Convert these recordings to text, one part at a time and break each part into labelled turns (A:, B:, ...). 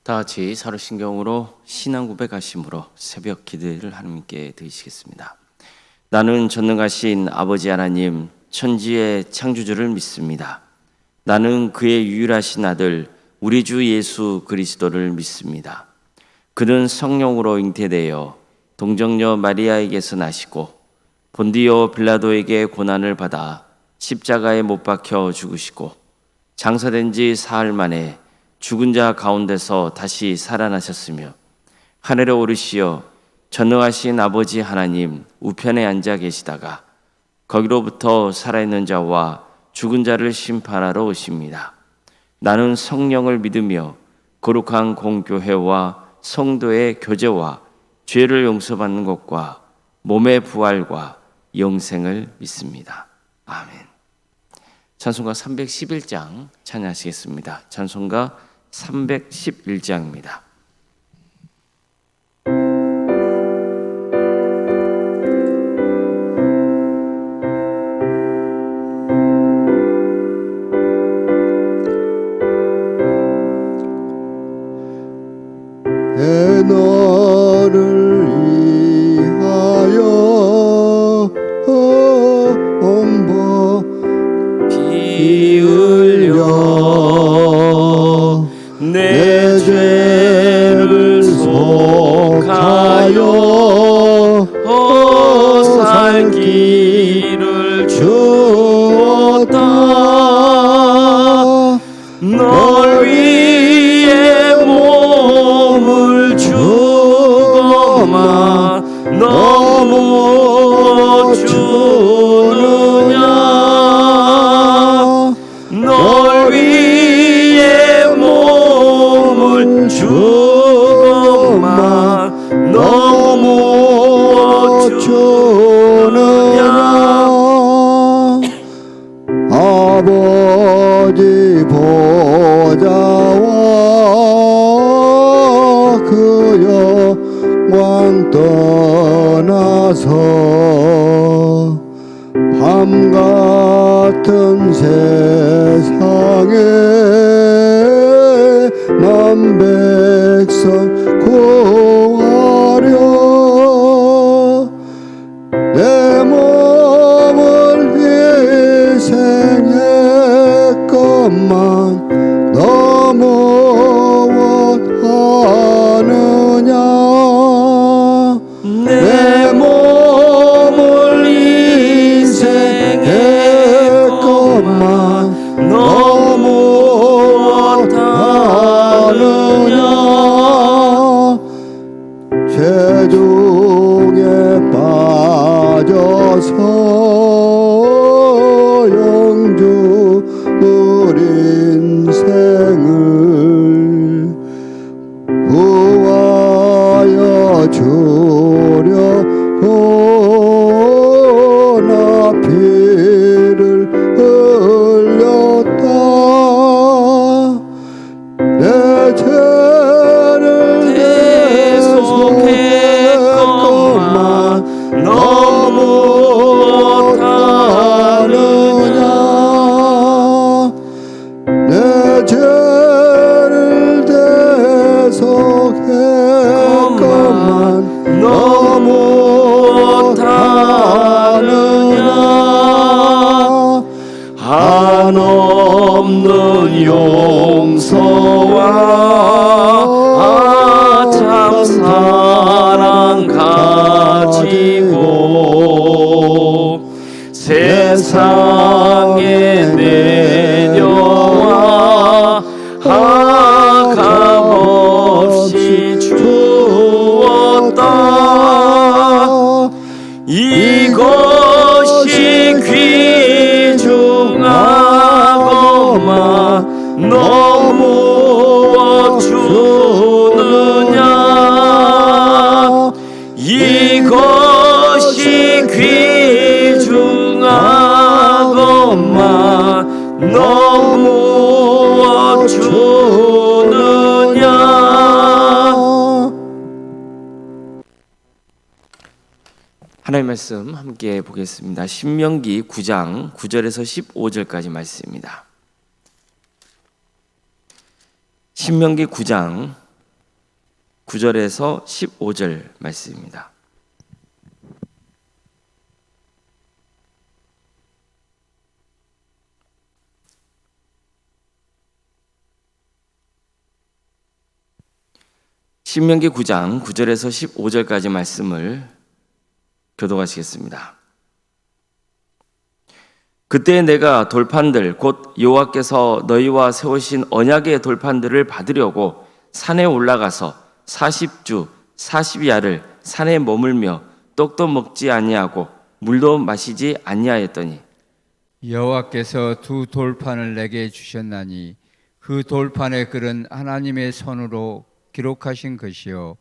A: 다 같이 사도신경으로 신앙 고백하심으로 새벽 기도를 하나님께 드리시겠습니다. 나는 전능하신 아버지 하나님 천지의 창조주를 믿습니다. 나는 그의 유일하신 아들 우리 주 예수 그리스도를 믿습니다. 그는 성령으로 잉태되어 동정녀 마리아에게서 나시고 본디오 빌라도에게 고난을 받아 십자가에 못 박혀 죽으시고 장사된 지 사흘 만에 죽은 자 가운데서 다시 살아나셨으며 하늘에 오르시어 전능하신 아버지 하나님 우편에 앉아 계시다가 거기로부터 살아있는 자와 죽은 자를 심판하러 오십니다. 나는 성령을 믿으며 거룩한 공교회와 성도의 교제와 죄를 용서받는 것과 몸의 부활과 영생을 믿습니다. 아멘. 찬송가 311장 찬양하시겠습니다. 찬송가 311장입니다.
B: 내 너를 위하여 온보
A: 비 흘려 내 죄를 속하여 살 길을 주었다. 널 위해 몸을 주고마 너무 주느냐. 널 위해 몸을 주고마 너무 주느냐.
B: 아버지 보좌와 그 영광 떠나서 밤 같은 세상에 난 백성 구하려 내 몸을 희생했건만 너무 원하느냐.
A: 내 몸을 희생했건만 너무 원하느냐.
B: 죄중에 빠져서 영주 누린 생을 구하여 주려고 나 피를 흘렸다. 내 죄를 대속했건만 너무 못하느냐. 내 죄를 대속했건만 너무 못하느냐.
A: 한없는 용서와 참 사랑 가지고 세상에 내려와 값없이 주었다. 이것이 귀중하고만 너무 주느냐. 이것이 귀중하고만 너무 주느냐. 하나님의 말씀 함께 보겠습니다. 신명기 9장 9절에서 15절까지 말씀입니다. 신명기 9장 9절에서 15절 말씀입니다. 신명기 9장 9절에서 15절까지 말씀을 교독하시겠습니다. 그때 내가 돌판들 곧 여호와께서 너희와 세우신 언약의 돌판들을 받으려고 산에 올라가서 40주 40야를 산에 머물며 떡도 먹지 아니하고 물도 마시지 아니하였더니
C: 여호와께서 두 돌판을 내게 주셨나니 그 돌판의 글은 하나님의 손으로 기록하신 것이요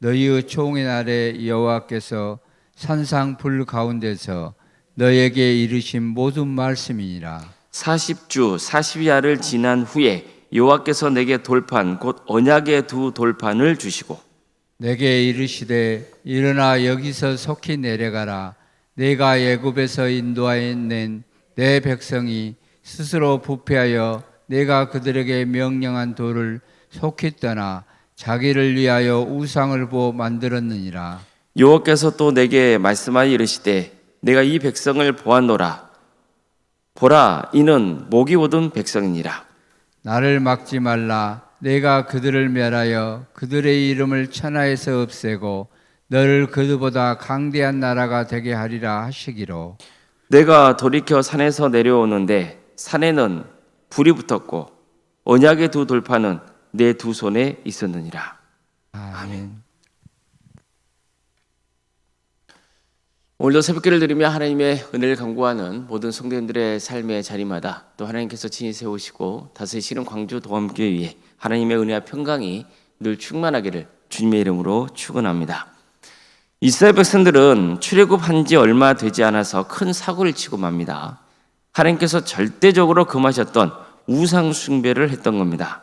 C: 너희의 총의 날에 여호와께서 산상 불 가운데서 너에게 이르신 모든 말씀이니라.
A: 40주 40야를 지난 후에 여호와께서 내게 돌판 곧 언약의 두 돌판을 주시고
C: 내게 이르시되 일어나 여기서 속히 내려가라. 내가 애굽에서 인도하여 낸 내 백성이 스스로 부패하여 내가 그들에게 명령한 돌을 속히 떠나 자기를 위하여 우상을 보아 만들었느니라.
A: 여호와께서 또 내게 말씀하여 이르시되 내가 이 백성을 보았노라. 보라 이는 목이 오든 백성이니라.
C: 나를 막지 말라. 내가 그들을 멸하여 그들의 이름을 천하에서 없애고 너를 그들보다 강대한 나라가 되게 하리라 하시기로.
A: 내가 돌이켜 산에서 내려오는데 산에는 불이 붙었고 언약의 두 돌판은 내 두 손에 있었느니라.
C: 아멘.
A: 오늘도 새벽기를 드리며 하나님의 은혜를 간구하는 모든 성도님들의 삶의 자리마다 또 하나님께서 친히 세우시고 다스리시는 광주 도감교회 위에 하나님의 은혜와 평강이 늘 충만하기를 주님의 이름으로 축원합니다. 이스라엘 백성들은 출애굽한 지 얼마 되지 않아서 큰 사고를 치고 맙니다. 하나님께서 절대적으로 금하셨던 우상 숭배를 했던 겁니다.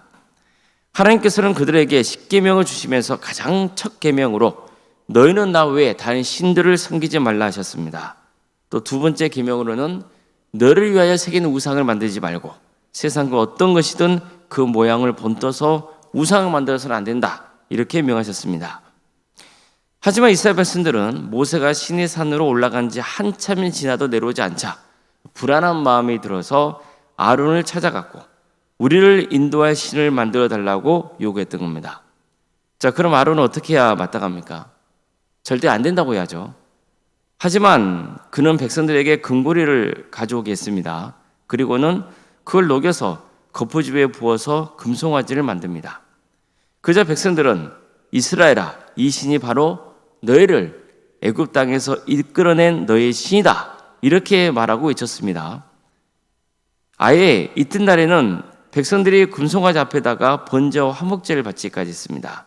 A: 하나님께서는 그들에게 십계명을 주시면서 가장 첫 계명으로 너희는 나 외에 다른 신들을 섬기지 말라 하셨습니다. 또 두 번째 계명으로는 너를 위하여 새긴 우상을 만들지 말고 세상 그 어떤 것이든 그 모양을 본떠서 우상을 만들어서는 안 된다. 이렇게 명하셨습니다. 하지만 이스라엘 백성들은 모세가 시내 산으로 올라간 지 한참이 지나도 내려오지 않자 불안한 마음이 들어서 아론을 찾아갔고 우리를 인도할 신을 만들어 달라고 요구했던 겁니다. 자, 그럼 아론은 어떻게 해야 마땅합니까? 절대 안 된다고 해야죠. 하지만 그는 백성들에게 금고리를 가져오게 했습니다. 그리고는 그걸 녹여서 거푸집에 부어서 금송아지를 만듭니다. 그자 백성들은 이스라엘아, 이 신이 바로 너희를 애굽 땅에서 이끌어낸 너의 신이다. 이렇게 말하고 외쳤습니다. 아예 이튿날에는 백성들이 금송아지 앞에다가 번제와 화목제를 바치기까지 했습니다.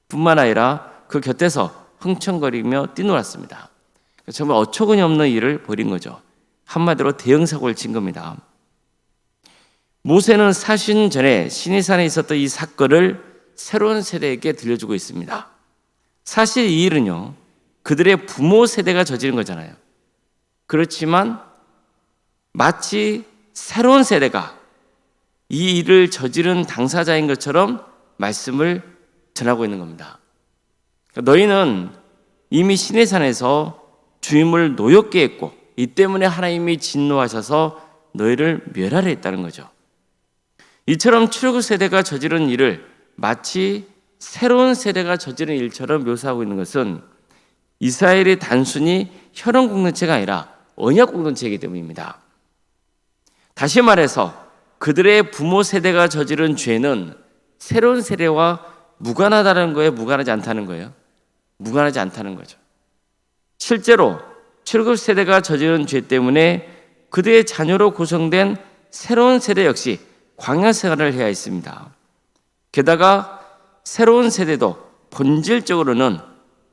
A: 뿐만 아니라 그 곁에서 흥청거리며 뛰놀았습니다. 정말 어처구니 없는 일을 벌인 거죠. 한마디로 대형 사고를 친 겁니다. 모세는 40년 전에 시내산에 있었던 이 사건을 새로운 세대에게 들려주고 있습니다. 사실 이 일은요, 그들의 부모 세대가 저지른 거잖아요. 그렇지만 마치 새로운 세대가 이 일을 저지른 당사자인 것처럼 말씀을 전하고 있는 겁니다. 너희는 이미 시내산에서 주임을 노엽게 했고 이 때문에 하나님이 진노하셔서 너희를 멸하려 했다는 거죠. 이처럼 출애굽 세대가 저지른 일을 마치 새로운 세대가 저지른 일처럼 묘사하고 있는 것은 이스라엘이 단순히 혈연 공동체가 아니라 언약 공동체이기 때문입니다. 다시 말해서 그들의 부모 세대가 저지른 죄는 새로운 세대와 무관하다는 거에 무관하지 않다는 거예요. 무관하지 않다는 거죠. 실제로 출애굽 세대가 저지른 죄 때문에 그들의 자녀로 구성된 새로운 세대 역시 광야 생활을 해야 했습니다. 게다가 새로운 세대도 본질적으로는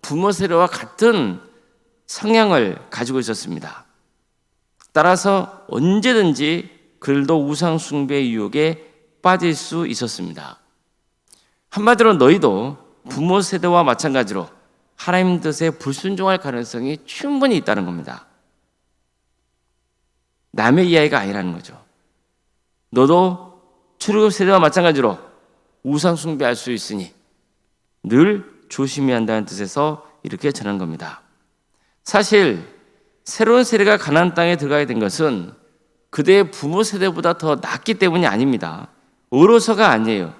A: 부모 세대와 같은 성향을 가지고 있었습니다. 따라서 언제든지 그들도 우상 숭배의 유혹에 빠질 수 있었습니다. 한마디로 너희도 부모 세대와 마찬가지로 하나님 뜻에 불순종할 가능성이 충분히 있다는 겁니다. 남의 이야기가 아니라는 거죠. 너도 출애굽 세대와 마찬가지로 우상 숭배할 수 있으니 늘 조심해야 한다는 뜻에서 이렇게 전한 겁니다. 사실 새로운 세대가 가나안 땅에 들어가게 된 것은 그대의 부모 세대보다 더 낫기 때문이 아닙니다. 의로서가 아니에요.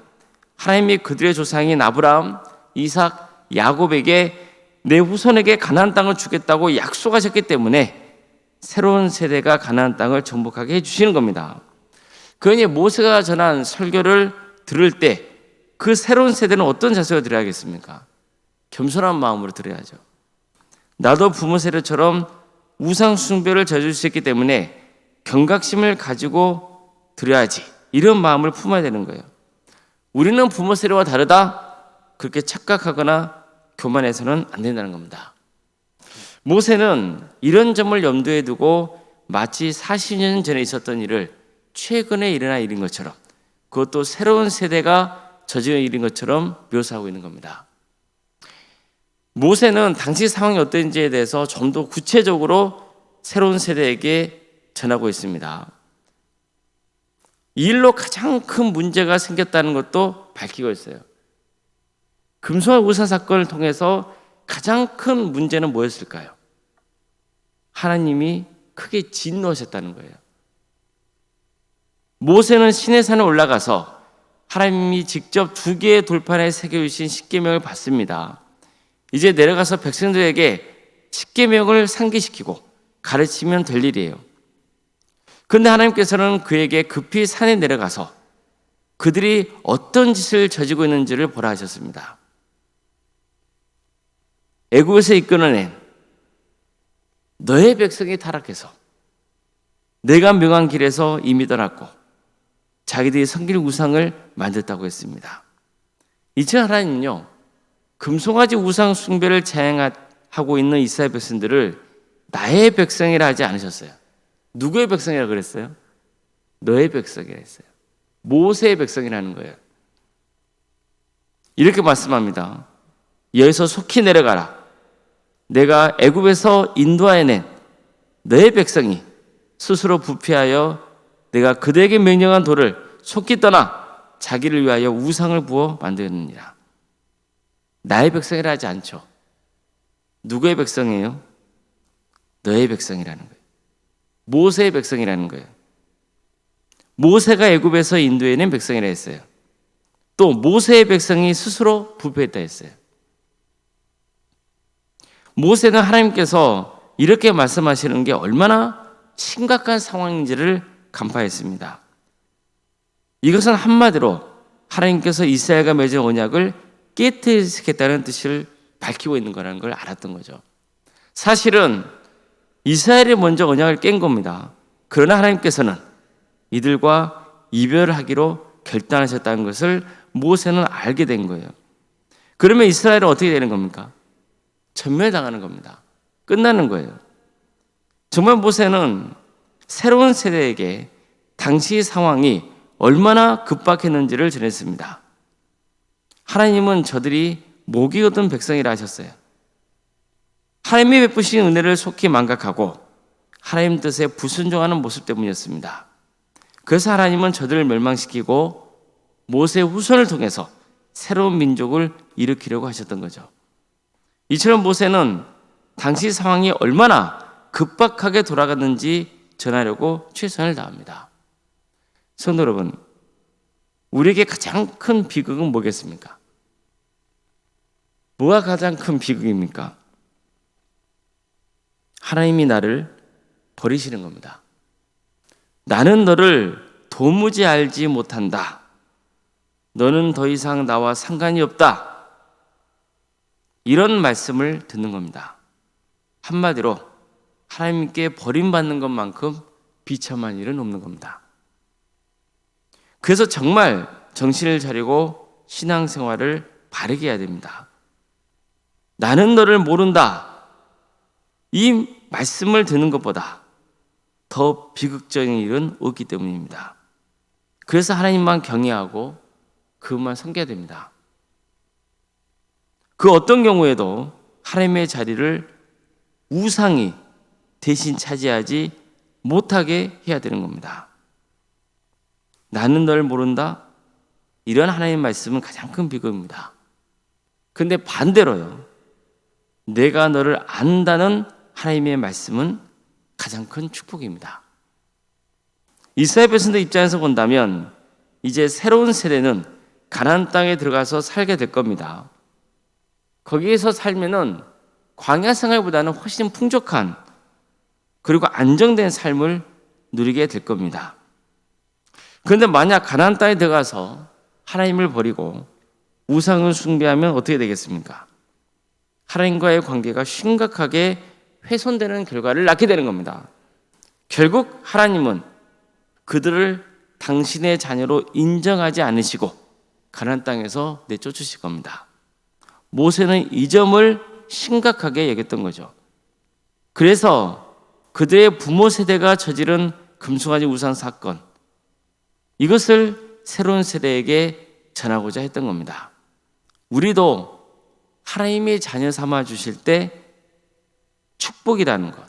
A: 하나님이 그들의 조상인 아브라함, 이삭, 야곱에게 내 후손에게 가나안 땅을 주겠다고 약속하셨기 때문에 새로운 세대가 가나안 땅을 정복하게 해주시는 겁니다. 그러니 모세가 전한 설교를 들을 때 그 새로운 세대는 어떤 자세로 들어야겠습니까? 겸손한 마음으로 들어야죠. 나도 부모 세대처럼 우상 숭배를 저질 수 있기 때문에 경각심을 가지고 들어야지, 이런 마음을 품어야 되는 거예요. 우리는 부모 세대와 다르다, 그렇게 착각하거나 교만해서는 안 된다는 겁니다. 모세는 이런 점을 염두에 두고 마치 40년 전에 있었던 일을 최근에 일어난 일인 것처럼, 그것도 새로운 세대가 저지른 일인 것처럼 묘사하고 있는 겁니다. 모세는 당시 상황이 어땠는지에 대해서 좀 더 구체적으로 새로운 세대에게 전하고 있습니다. 이 일로 가장 큰 문제가 생겼다는 것도 밝히고 있어요. 금송아 우사 사건을 통해서 가장 큰 문제는 뭐였을까요? 하나님이 크게 진노하셨다는 거예요. 모세는 시내산에 올라가서 하나님이 직접 2개의 돌판에 새겨주신 십계명을 받습니다. 이제 내려가서 백성들에게 십계명을 상기시키고 가르치면 될 일이에요. 그런데 하나님께서는 그에게 급히 산에 내려가서 그들이 어떤 짓을 저지고 있는지를 보라 하셨습니다. 애굽에서 이끌어낸 너의 백성이 타락해서 내가 명한 길에서 이미 떠났고 자기들이 섬길 우상을 만들었다고 했습니다. 이제 하나님은요, 금송아지 우상 숭배를 자행하고 있는 이스라엘 백성들을 나의 백성이라 하지 않으셨어요. 누구의 백성이라 그랬어요? 너의 백성이라 했어요. 모세의 백성이라는 거예요. 이렇게 말씀합니다. 여기서 속히 내려가라. 내가 애굽에서 인도하여낸 너의 백성이 스스로 부패하여 내가 그들에게 명령한 돌을 속히 떠나 자기를 위하여 우상을 부어 만드느니라. 나의 백성이라 하지 않죠. 누구의 백성이에요? 너의 백성이라는 거예요. 모세의 백성이라는 거예요. 모세가 애굽에서 인도해낸 백성이라 했어요. 또 모세의 백성이 스스로 부패했다 했어요. 모세는 하나님께서 이렇게 말씀하시는 게 얼마나 심각한 상황인지를 간파했습니다. 이것은 한마디로 하나님께서 이스라엘과 맺은 언약을 깨뜨리겠다는 뜻을 밝히고 있는 거라는 걸 알았던 거죠. 사실은 이스라엘이 먼저 언약을 깬 겁니다. 그러나 하나님께서는 이들과 이별하기로 결단하셨다는 것을 모세는 알게 된 거예요. 그러면 이스라엘은 어떻게 되는 겁니까? 전멸당하는 겁니다. 끝나는 거예요. 정말 모세는 새로운 세대에게 당시 상황이 얼마나 급박했는지를 전했습니다. 하나님은 저들이 목이 얻은 백성이라 하셨어요. 하나님이 베푸신 은혜를 속히 망각하고 하나님 뜻에 불순종하는 모습 때문이었습니다. 그래서 하나님은 저들을 멸망시키고 모세의 후손을 통해서 새로운 민족을 일으키려고 하셨던 거죠. 이처럼 모세는 당시 상황이 얼마나 급박하게 돌아갔는지 전하려고 최선을 다합니다. 성도 여러분, 우리에게 가장 큰 비극은 뭐겠습니까? 뭐가 가장 큰 비극입니까? 하나님이 나를 버리시는 겁니다. 나는 너를 도무지 알지 못한다. 너는 더 이상 나와 상관이 없다. 이런 말씀을 듣는 겁니다. 한마디로 하나님께 버림받는 것만큼 비참한 일은 없는 겁니다. 그래서 정말 정신을 차리고 신앙생활을 바르게 해야 됩니다. 나는 너를 모른다. 이 말씀을 듣는 것보다 더 비극적인 일은 없기 때문입니다. 그래서 하나님만 경외하고 그것만 섬겨야 됩니다. 그 어떤 경우에도 하나님의 자리를 우상이 대신 차지하지 못하게 해야 되는 겁니다. 나는 널 모른다. 이런 하나님의 말씀은 가장 큰 비극입니다. 근데 반대로요, 내가 너를 안다는 하나님의 말씀은 가장 큰 축복입니다. 이스라엘 백성들 입장에서 본다면 이제 새로운 세대는 가나안 땅에 들어가서 살게 될 겁니다. 거기에서 살면은 광야 생활보다는 훨씬 풍족한 그리고 안정된 삶을 누리게 될 겁니다. 그런데 만약 가나안 땅에 들어가서 하나님을 버리고 우상을 숭배하면 어떻게 되겠습니까? 하나님과의 관계가 심각하게 훼손되는 결과를 낳게 되는 겁니다. 결국 하나님은 그들을 당신의 자녀로 인정하지 않으시고 가나안 땅에서 내쫓으실 겁니다. 모세는 이 점을 심각하게 여겼던 거죠. 그래서 그들의 부모 세대가 저지른 금송아지 우상 사건, 이것을 새로운 세대에게 전하고자 했던 겁니다. 우리도 하나님의 자녀 삼아 주실 때 축복이라는 것,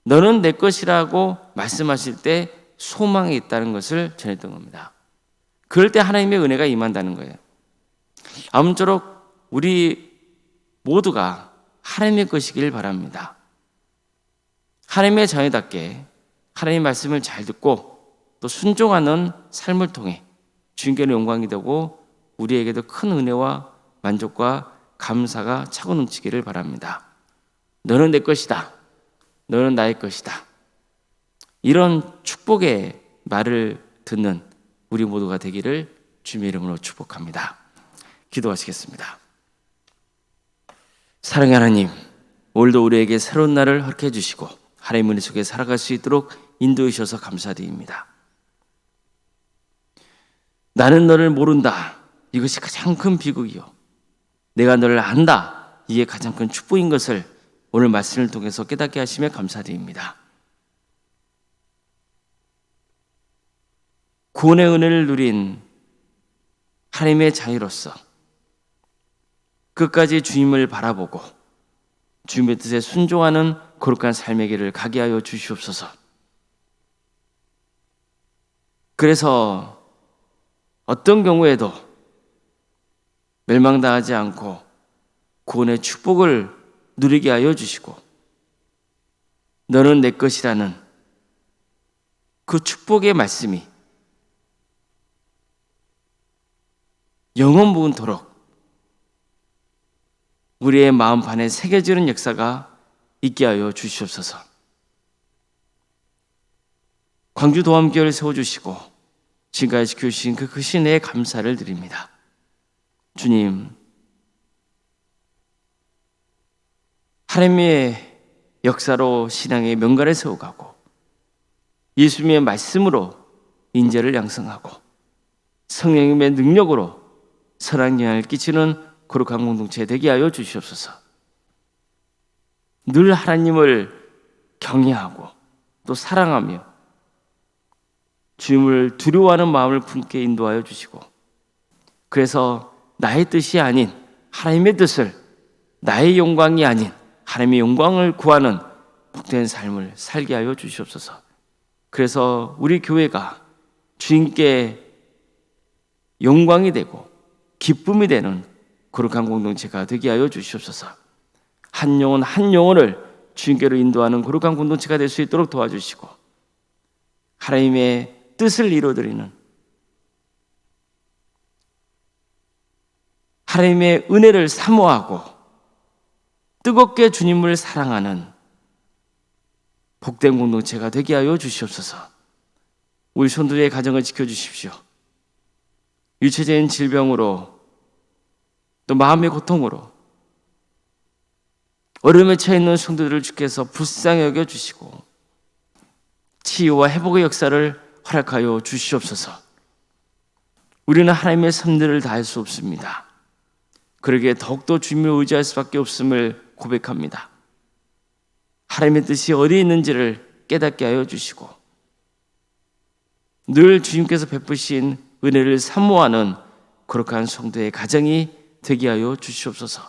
A: 너는 내 것이라고 말씀하실 때 소망이 있다는 것을 전했던 겁니다. 그럴 때 하나님의 은혜가 임한다는 거예요. 아무쪼록 우리 모두가 하나님의 것이길 바랍니다. 하나님의 자녀답게 하나님의 말씀을 잘 듣고 또 순종하는 삶을 통해 주님께는 영광이 되고 우리에게도 큰 은혜와 만족과 감사가 차고 넘치기를 바랍니다. 너는 내 것이다. 너는 나의 것이다. 이런 축복의 말을 듣는 우리 모두가 되기를 주님의 이름으로 축복합니다. 기도하시겠습니다. 사랑의 하나님, 오늘도 우리에게 새로운 날을 허락해 주시고 하나님의 은혜 속에 살아갈 수 있도록 인도해 주셔서 감사드립니다. 나는 너를 모른다. 이것이 가장 큰 비극이요. 내가 너를 안다. 이게 가장 큰 축복인 것을 오늘 말씀을 통해서 깨닫게 하시며 감사드립니다. 구원의 은혜를 누린 하나님의 자녀로서 끝까지 주님을 바라보고 주님의 뜻에 순종하는 거룩한 삶의 길을 가게 하여 주시옵소서. 그래서 어떤 경우에도 멸망당하지 않고 구원의 축복을 누리게 하여 주시고 너는 내 것이라는 그 축복의 말씀이 영원 무궁토록 우리의 마음판에 새겨지는 역사가 있게 하여 주시옵소서. 광주 도함교회를 세워주시고 지금까지 지켜주신 그 크신 은혜에 감사를 드립니다. 주님, 하나님의 역사로 신앙의 명가를 세워가고 예수님의 말씀으로 인재를 양성하고 성령님의 능력으로 선한 영향을 끼치는 거룩한 공동체 되게 하여 주시옵소서. 늘 하나님을 경외하고 또 사랑하며 주님을 두려워하는 마음을 품게 인도하여 주시고 그래서 나의 뜻이 아닌 하나님의 뜻을, 나의 영광이 아닌 하나님의 영광을 구하는 복된 삶을 살게 하여 주시옵소서. 그래서 우리 교회가 주님께 영광이 되고 기쁨이 되는 거룩한 공동체가 되게 하여 주시옵소서. 한 영혼 한 영혼을 주님께로 인도하는 거룩한 공동체가 될 수 있도록 도와주시고 하나님의 뜻을 이루어드리는 하나님의 은혜를 사모하고 뜨겁게 주님을 사랑하는 복된 공동체가 되게 하여 주시옵소서. 우리 손들의 가정을 지켜주십시오. 유체적인 질병으로 또 마음의 고통으로 어려움에 처해 있는 성도들을 주께서 불쌍히 여겨주시고 치유와 회복의 역사를 허락하여 주시옵소서. 우리는 하나님의 섭리를 다할 수 없습니다. 그러기에 더욱더 주님을 의지할 수밖에 없음을 고백합니다. 하나님의 뜻이 어디에 있는지를 깨닫게 하여 주시고 늘 주님께서 베푸신 은혜를 사모하는 거룩한 성도의 가정이 되게 하여 주시옵소서.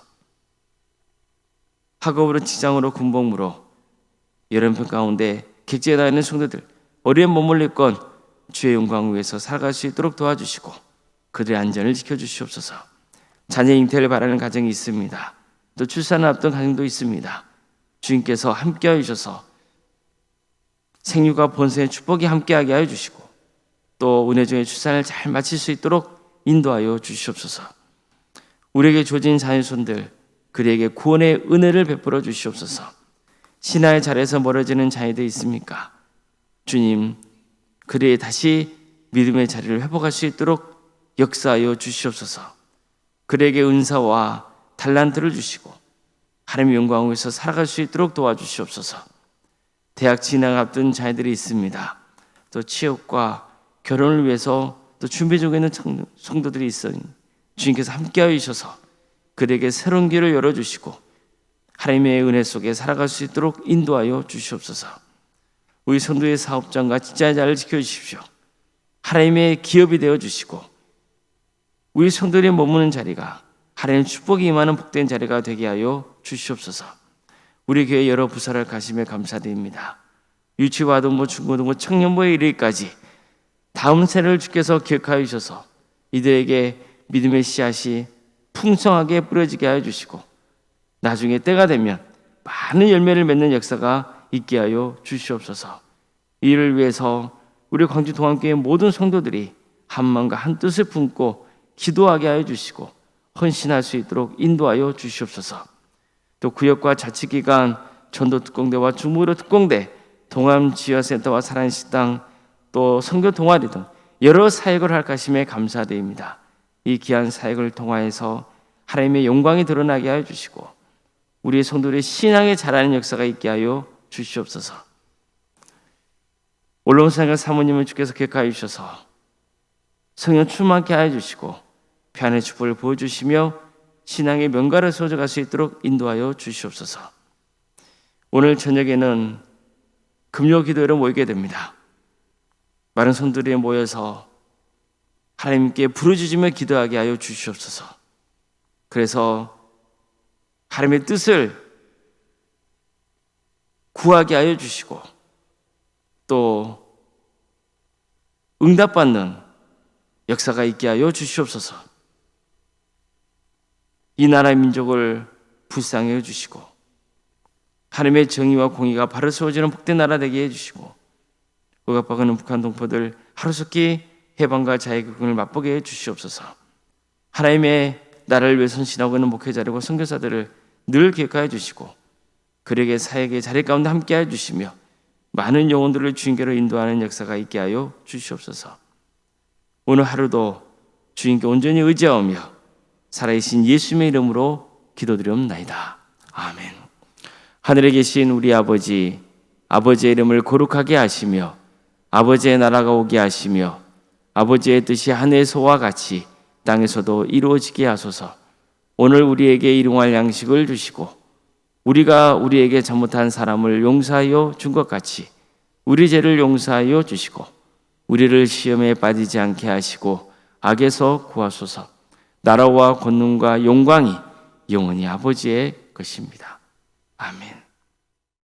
A: 학업으로 직장으로 군복무로 여름편 가운데 객지에 나 있는 성도들 어려움 머물릴건 주의 영광 위에서 살아갈 수 있도록 도와주시고 그들의 안전을 지켜주시옵소서. 자녀 잉태를 바라는 가정이 있습니다. 또 출산을 앞둔 가정도 있습니다. 주님께서 함께하여 주셔서 생육과 번성의 축복이 함께하게 하여 주시고 또 은혜 중에 출산을 잘 마칠 수 있도록 인도하여 주시옵소서. 우리에게 주어진 자녀손들 그들에게 구원의 은혜를 베풀어 주시옵소서. 신앙의 자리에서 멀어지는 자녀들 있습니까? 주님, 그들이 다시 믿음의 자리를 회복할 수 있도록 역사하여 주시옵소서. 그들에게 은사와 달란트를 주시고 하나님의 영광을 위해서 살아갈 수 있도록 도와주시옵소서. 대학 진학 앞둔 자녀들이 있습니다. 또 취업과 결혼을 위해서 또 준비 중에 있는 성도들이 있으니 주님께서 함께하여 주셔서 그들에게 새로운 길을 열어주시고 하나님의 은혜 속에 살아갈 수 있도록 인도하여 주시옵소서. 우리 성도의 사업장과 직장의 자리를 지켜주십시오. 하나님의 기업이 되어주시고 우리 성도들이 머무는 자리가 하나님의 축복이 임하는 복된 자리가 되게 하여 주시옵소서. 우리 교회 여러 부서를 가심에 감사드립니다. 유치부, 아동부, 중고등부, 청년부에 이르기까지 다음 세대를 주께서 기억하여 주셔서 이들에게 믿음의 씨앗이 풍성하게 뿌려지게 하여 주시고 나중에 때가 되면 많은 열매를 맺는 역사가 있게 하여 주시옵소서. 이를 위해서 우리 광주 동안교회 모든 성도들이 한 마음과 한 뜻을 품고 기도하게 하여 주시고 헌신할 수 있도록 인도하여 주시옵소서. 또 구역과 자치기관, 전도특공대와 중무로 특공대, 동암지원센터와 사랑식당, 또 선교 동아리 등 여러 사역을 할 것임에 감사드립니다. 이 귀한 사역을 통하여서 하나님의 영광이 드러나게 하여 주시고 우리 성도들의 신앙에 자라는 역사가 있게 하여 주시옵소서. 올라온사가 사모님을 주께서 기억하여 주셔서 성령 충만케 하여 주시고 편의 축복을 보여주시며 신앙의 명가를 세워갈 수 있도록 인도하여 주시옵소서. 오늘 저녁에는 금요 기도회로 모이게 됩니다. 많은 성도들이 모여서 하나님께 부르짖으며 기도하게 하여 주시옵소서. 그래서 하나님의 뜻을 구하게 하여 주시고 또 응답받는 역사가 있게 하여 주시옵소서. 이 나라의 민족을 불쌍히 해주시고 하나님의 정의와 공의가 바로 세워지는 복된 나라 되게 해주시고 억압받는 북한 동포들 하루속히 해방과 자유국을 맛보게 해주시옵소서. 하나님의 나라를 위해 선신하고 있는 목회자들과 선교사들을 늘 기억하여 주시고 그에게 사역의 자리 가운데 함께 해주시며 많은 영혼들을 주님께로 인도하는 역사가 있게 하여 주시옵소서. 오늘 하루도 주님께 온전히 의지하며 살아계신 예수님의 이름으로 기도드리옵나이다. 아멘. 하늘에 계신 우리 아버지, 아버지의 이름을 거룩하게 하시며 아버지의 나라가 오게 하시며 아버지의 뜻이 하늘에서와 같이 땅에서도 이루어지게 하소서. 오늘 우리에게 일용할 양식을 주시고 우리가 우리에게 잘못한 사람을 용서하여 준 것 같이 우리 죄를 용서하여 주시고 우리를 시험에 빠지지 않게 하시고 악에서 구하소서. 나라와 권능과 영광이 영원히 아버지의 것입니다. 아멘.